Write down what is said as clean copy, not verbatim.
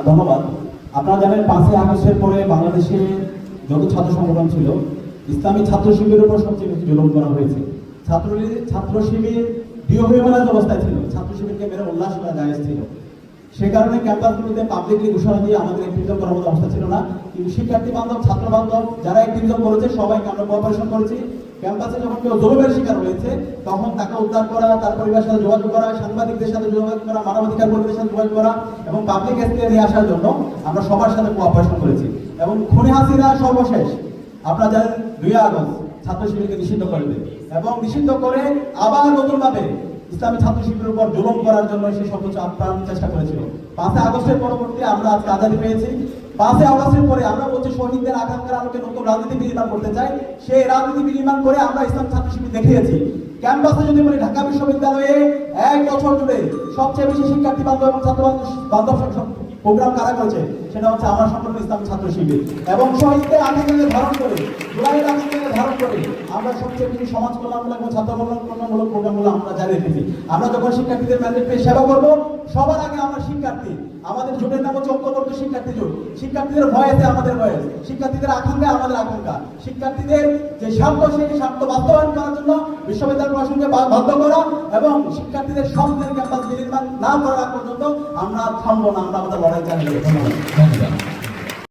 ধন্যবাদ। আপনারা জানেন 5ই আগস্টের পরে বাংলাদেশে যত ছাত্র সংগঠন ছিল, ইসলামী ছাত্র শিবিরের উপর সবচেয়ে বেশি জুলুম করা হয়েছে। ছাত্র শিবির ডিওহিউম্যানাইজ অবস্থায় ছিল, ছাত্র শিবিরকে মেরে উল্লাস করা জায়েজ ছিল। সে কারণে ক্যাম্পাসগুলোতে পাবলিকলি ঘোষণা দিয়ে আমাদের অ্যাক্টিভিজম করার মতো অবস্থা ছিল না। কিন্তু শিক্ষার্থী বান্ধব, ছাত্র বান্ধব যারা অ্যাক্টিভিজম করেছে সবাইকে আমরা কোঅপারেশন করেছি। ক্যাম্পাসে যখন কেউ জুলুমের শিকার হয়েছে তখন তাকে উদ্ধার করা, তার পরিবারের সাথে যোগাযোগ করা, সাংবাদিকদের সাথে যোগাযোগ করা, মানবাধিকার কর্মীদের সাথে যোগাযোগ করা এবং পাবলিক স্পেসে নিয়ে আসার জন্য আমরা সবার সাথে কোঅপারেশন করেছি। এবং খুনি হাসিনা সর্বশেষ আপনারা জানেন 2 আগস্ট ছাত্র শিবিরকে নিষিদ্ধ করে দেয় এবং নিষিদ্ধ করে আবার নতুনভাবে ইসলামী ছাত্র শিবিরের উপর জুলুম করার জন্য সে সর্বোচ্চ আপ্রাণ চেষ্টা করেছিল। 5ই আগস্টের পরবর্তী আমরা আজকে আজাদি পেয়েছি। 5ই আগস্টের পরে আমরা বলছি শহীদদের আকাঙ্ক্ষার আলোকে নতুন রাজনীতি বিনির্মাণ করতে চাই। সেই রাজনীতি বিনির্মাণ করে আমরা ইসলাম ছাত্র শিবির দেখিয়েছি। ক্যাম্পাসে যদি বলি ঢাকা বিশ্ববিদ্যালয়ে 1 বছর জুড়ে সবচেয়ে বেশি শিক্ষার্থী বান্ধব এবং ছাত্র বান্ধব প্রোগ্রাম কারা করেছে, সেটা হচ্ছে আমার সংগঠন ইসলামী ছাত্র শিবির। এবং শহীদদের আকাঙ্ক্ষাকে ধারণ করে, জুলাইয়ের আকাঙ্ক্ষাকে ধারণ করে আমরা সবচেয়ে বেশি সমাজ কল্যাণমূলক এবং ছাত্র কল্যাণমূলক প্রোগ্রামগুলো আমরা জারি রেখেছি। আমরা যখন শিক্ষার্থীদের ম্যান্ডেট পেয়ে সেবা করবো, সবার আগে আমরা শিক্ষার্থী, আমাদের জোটের নাম হচ্ছে ঐক্যবদ্ধ শিক্ষার্থী জোট। শিক্ষার্থীদের ভয়েসে আমাদের ভয়েস, শিক্ষার্থীদের আকাঙ্ক্ষায় আমাদের আকাঙ্ক্ষা, শিক্ষার্থীদের যে স্বার্থ সেই স্বার্থ বাস্তবায়ন করার জন্য বিশ্ববিদ্যালয় প্রশাসনকে বাধ্য করা এবং শিক্ষার্থীদের স্বপ্নের ক্যাম্পাস নির্মাণ না করার পর্যন্ত আমরা থামবো না, আমরা আমাদের লড়াই চালিয়ে যাবো। ধন্যবাদ।